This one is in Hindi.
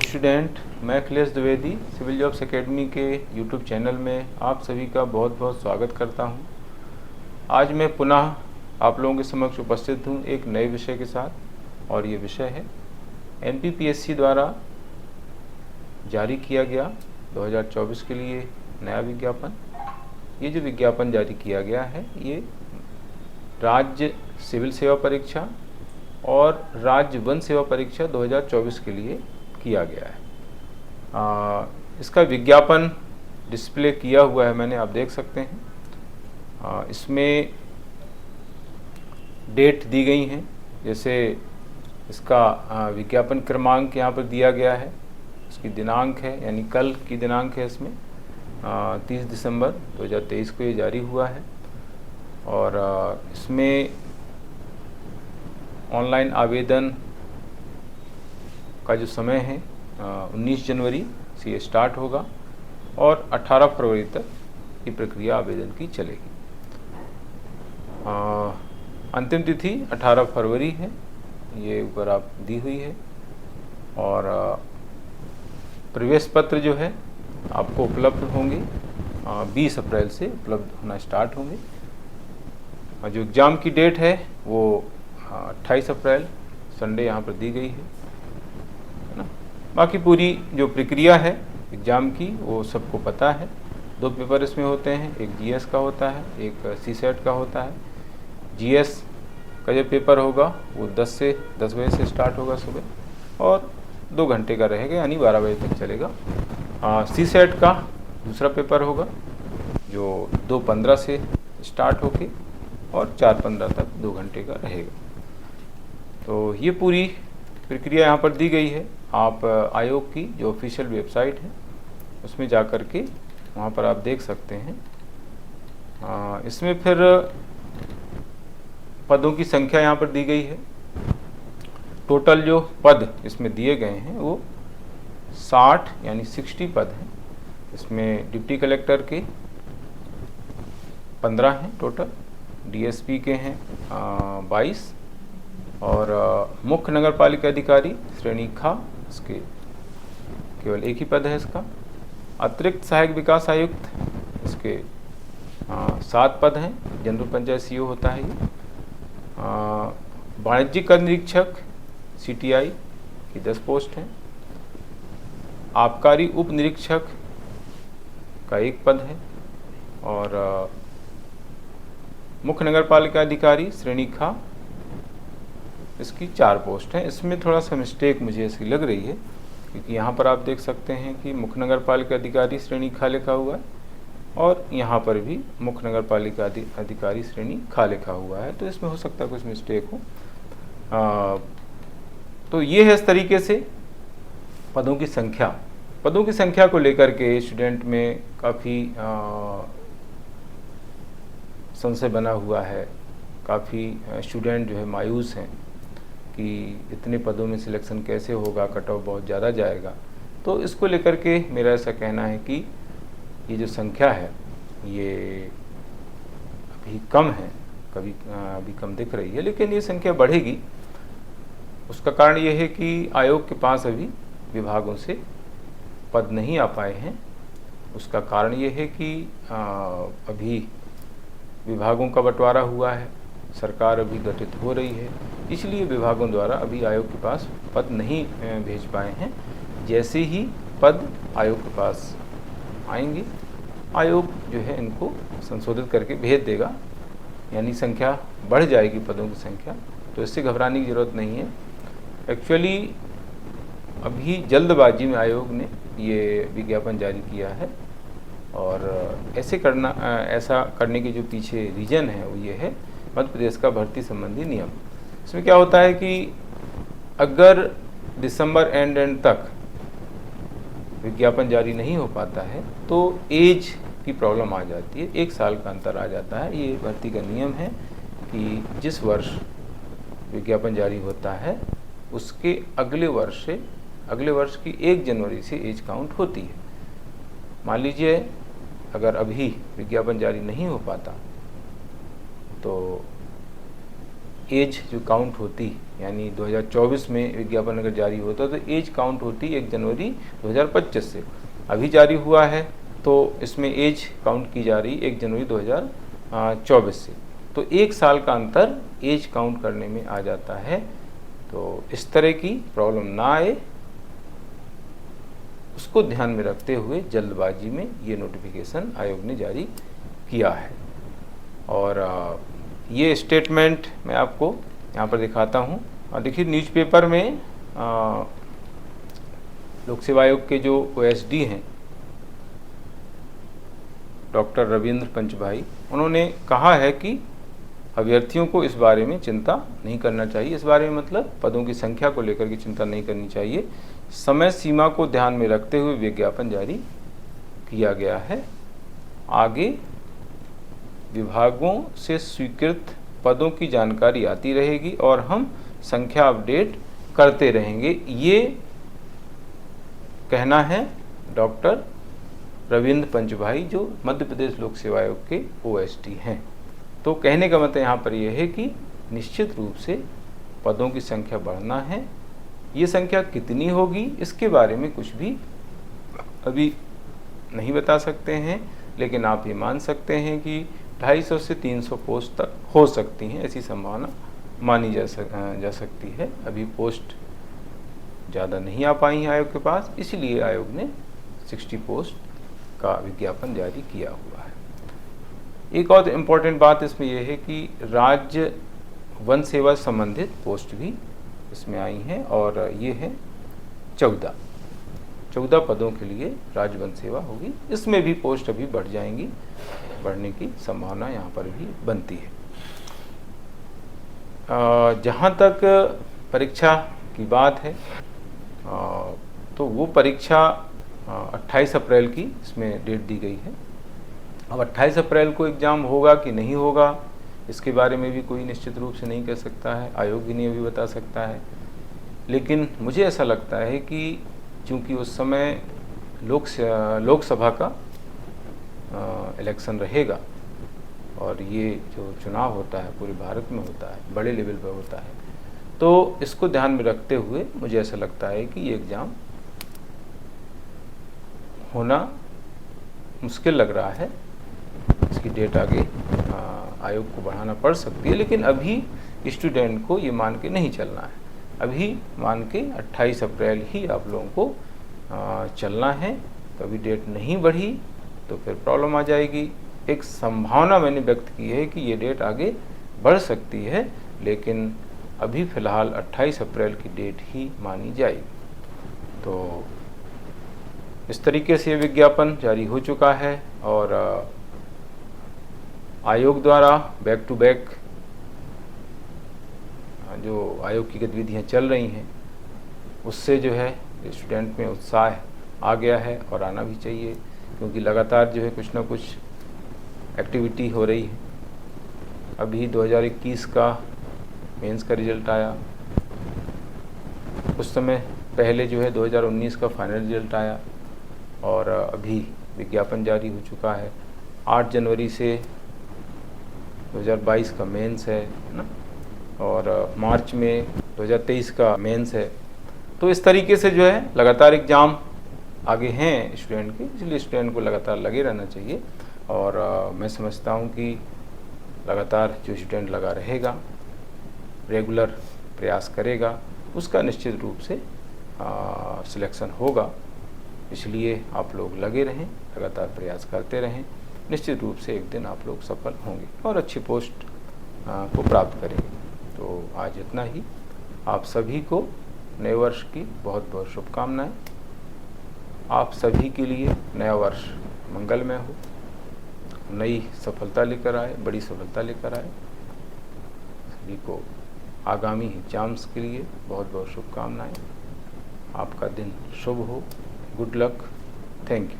स्टूडेंट, मैं Akhilesh Dwivedi civil jobs academy के यूट्यूब चैनल में आप सभी का बहुत बहुत स्वागत करता हूं। आज मैं पुनः आप लोगों के समक्ष उपस्थित हूं एक नए विषय के साथ, और ये विषय है एनपीपीएससी द्वारा जारी किया गया 2024 के लिए नया विज्ञापन। ये जो विज्ञापन जारी किया गया है ये राज्य सिविल सेवा परीक्षा और राज्य वन सेवा परीक्षा 2024 के लिए किया गया है। इसका विज्ञापन डिस्प्ले किया हुआ है मैंने, आप देख सकते हैं। इसमें डेट दी गई हैं, जैसे इसका विज्ञापन क्रमांक यहाँ पर दिया गया है, इसकी दिनांक है यानी कल की दिनांक है इसमें 30 दिसंबर 2023 को ये जारी हुआ है। और इसमें ऑनलाइन आवेदन का जो समय है 19 जनवरी से ये स्टार्ट होगा और 18 फरवरी तक ये प्रक्रिया आवेदन की चलेगी। अंतिम तिथि 18 फरवरी है, ये ऊपर आप दी हुई है। और प्रवेश पत्र जो है आपको उपलब्ध होंगे 20 अप्रैल से उपलब्ध होना स्टार्ट होंगे। और जो एग्ज़ाम की डेट है वो 28 अप्रैल संडे यहाँ पर दी गई है ना। बाकी पूरी जो प्रक्रिया है एग्ज़ाम की वो सबको पता है। 2 पेपर इसमें होते हैं, एक जीएस का होता है, एक सीसेट का होता है। जीएस का जो पेपर होगा वो 10 बजे से स्टार्ट होगा सुबह और 2 घंटे का रहेगा यानी 12 बजे तक चलेगा। सीसेट का दूसरा पेपर होगा जो 2:15 से स्टार्ट होके और 4:15 तक 2 घंटे का रहेगा। तो ये पूरी प्रक्रिया यहाँ पर दी गई है। आप आयोग की जो ऑफिशियल वेबसाइट है उसमें जा कर के वहाँ पर आप देख सकते हैं। इसमें फिर पदों की संख्या यहाँ पर दी गई है। टोटल जो पद इसमें दिए गए हैं वो 60 यानी 60 पद हैं। इसमें डिप्टी कलेक्टर के 15 हैं टोटल, डीएसपी के हैं 22 और मुख्य नगर पालिका अधिकारी श्रेणी खा इसके केवल एक ही पद है इसका। अतिरिक्त सहायक विकास आयुक्त इसके 7 पद हैं, जनरल पंचायत सीओ होता है ये। वाणिज्यिक कर निरीक्षक सीटीआई की 10 पोस्ट हैं। आबकारी उप निरीक्षक का 1 पद है और मुख्य नगर पालिका अधिकारी श्रेणी खा इसकी 4 पोस्ट हैं। इसमें थोड़ा सा मिस्टेक मुझे इसकी लग रही है क्योंकि यहाँ पर आप देख सकते हैं कि मुख्य नगर पालिका अधिकारी श्रेणी खा लिखा हुआ है और यहाँ पर भी मुख्य नगर पालिका अधिकारी श्रेणी खा लिखा हुआ है, तो इसमें हो सकता है कुछ मिस्टेक हो। तो ये है इस तरीके से पदों की संख्या को लेकर के स्टूडेंट में काफ़ी संशय बना हुआ है। काफ़ी स्टूडेंट जो है मायूस हैं कि इतने पदों में सिलेक्शन कैसे होगा, कट ऑफ बहुत ज़्यादा जाएगा। तो इसको लेकर के मेरा ऐसा कहना है कि ये जो संख्या है ये अभी कम है, अभी कम दिख रही है, लेकिन ये संख्या बढ़ेगी। उसका कारण ये है कि आयोग के पास अभी विभागों से पद नहीं आ पाए हैं। उसका कारण ये है कि अभी विभागों का बंटवारा हुआ है, सरकार अभी गठित हो रही है, इसलिए विभागों द्वारा अभी आयोग के पास पद नहीं भेज पाए हैं। जैसे ही पद आयोग के पास आएंगे, आयोग जो है इनको संशोधित करके भेज देगा, यानी संख्या बढ़ जाएगी पदों की संख्या। तो इससे घबराने की ज़रूरत नहीं है। एक्चुअली अभी जल्दबाजी में आयोग ने ये विज्ञापन जारी किया है और ऐसा करने के जो पीछे रीज़न है वो ये है मध्य प्रदेश का भर्ती संबंधी नियम। इसमें क्या होता है कि अगर दिसंबर एंड तक विज्ञापन जारी नहीं हो पाता है तो एज की प्रॉब्लम आ जाती है, 1 साल का अंतर आ जाता है। ये भर्ती का नियम है कि जिस वर्ष विज्ञापन जारी होता है उसके अगले वर्ष की 1 जनवरी से एज काउंट होती है। मान लीजिए अगर अभी विज्ञापन जारी नहीं हो पाता तो एज जो काउंट होती, यानी 2024 में विज्ञापन अगर जारी होता तो एज काउंट होती 1 जनवरी 2025 से। अभी जारी हुआ है तो इसमें एज काउंट की जा रही 1 जनवरी 2024 से। तो 1 साल का अंतर एज काउंट करने में आ जाता है। तो इस तरह की प्रॉब्लम ना आए, उसको ध्यान में रखते हुए जल्दबाजी में ये नोटिफिकेशन आयोग ने जारी किया है। और ये स्टेटमेंट मैं आपको यहाँ पर दिखाता हूँ। देखिए, न्यूज़पेपर में लोक सेवा आयोग के जो OSD हैं डॉक्टर रविंद्र पंचभाई, उन्होंने कहा है कि अभ्यर्थियों को इस बारे में चिंता नहीं करना चाहिए। इस बारे में मतलब पदों की संख्या को लेकर के चिंता नहीं करनी चाहिए। समय सीमा को ध्यान में रखते हुए विज्ञापन जारी किया गया है। आगे विभागों से स्वीकृत पदों की जानकारी आती रहेगी और हम संख्या अपडेट करते रहेंगे, ये कहना है डॉक्टर रविंद्र पंचभाई, जो मध्य प्रदेश लोक सेवा आयोग के OSD हैं। तो कहने का मतलब यहाँ पर यह है कि निश्चित रूप से पदों की संख्या बढ़ना है। ये संख्या कितनी होगी इसके बारे में कुछ भी अभी नहीं बता सकते हैं, लेकिन आप ये मान सकते हैं कि 250 से 300 पोस्ट तक हो सकती हैं, ऐसी संभावना मानी जा सकती है। अभी पोस्ट ज़्यादा नहीं आ पाई हैं आयोग के पास, इसलिए आयोग ने 60 पोस्ट का विज्ञापन जारी किया हुआ है। एक और इम्पॉर्टेंट बात इसमें यह है कि राज्य वन सेवा संबंधित पोस्ट भी इसमें आई हैं, और ये है 14 पदों के लिए राज्य वन सेवा होगी। इसमें भी पोस्ट अभी बढ़ जाएंगी, बढ़ने की संभावना यहाँ पर भी बनती है। जहाँ तक परीक्षा की बात है, तो वो परीक्षा 28 अप्रैल की इसमें डेट दी गई है। अब 28 अप्रैल को एग्ज़ाम होगा कि नहीं होगा, इसके बारे में भी कोई निश्चित रूप से नहीं कह सकता है, आयोग भी नहीं अभी बता सकता है। लेकिन मुझे ऐसा लगता है कि चूँकि उस समय लोकसभा का इलेक्शन रहेगा और ये जो चुनाव होता है पूरे भारत में होता है, बड़े लेवल पर होता है, तो इसको ध्यान में रखते हुए मुझे ऐसा लगता है कि ये एग्ज़ाम होना मुश्किल लग रहा है। इसकी डेट आगे आयोग को बढ़ाना पड़ सकती है, लेकिन अभी स्टूडेंट को ये मान के नहीं चलना है। अभी मान के 28 अप्रैल ही आप लोगों को चलना है। कभी डेट नहीं बढ़ी तो फिर प्रॉब्लम आ जाएगी। एक संभावना मैंने व्यक्त की है कि ये डेट आगे बढ़ सकती है, लेकिन अभी फ़िलहाल 28 अप्रैल की डेट ही मानी जाएगी। तो इस तरीके से विज्ञापन जारी हो चुका है और आयोग द्वारा बैक टू बैक जो आयोग की गतिविधियाँ चल रही हैं, उससे जो है स्टूडेंट में उत्साह आ गया है और आना भी चाहिए, क्योंकि लगातार जो है कुछ ना कुछ एक्टिविटी हो रही है। अभी 2021 का मेंस का रिजल्ट आया, कुछ समय पहले जो है 2019 का फाइनल रिजल्ट आया, और अभी विज्ञापन जारी हो चुका है। 8 जनवरी से 2022 का मेंस है ना, और मार्च में 2023 का मेंस है। तो इस तरीके से जो है लगातार एग्ज़ाम आगे हैं स्टूडेंट के, इसलिए स्टूडेंट को लगातार लगे रहना चाहिए। और मैं समझता हूँ कि लगातार जो स्टूडेंट लगा रहेगा, रेगुलर प्रयास करेगा, उसका निश्चित रूप से सिलेक्शन होगा। इसलिए आप लोग लगे रहें, लगातार प्रयास करते रहें, निश्चित रूप से एक दिन आप लोग सफल होंगे और अच्छी पोस्ट को प्राप्त करेंगे। तो आज इतना ही। आप सभी को नए वर्ष की बहुत बहुत शुभकामनाएं। आप सभी के लिए नया वर्ष मंगलमय हो, नई सफलता लेकर आए, बड़ी सफलता लेकर आए। सभी को आगामी एग्जाम्स के लिए बहुत बहुत शुभकामनाएं। आपका दिन शुभ हो। Good luck. Thank you.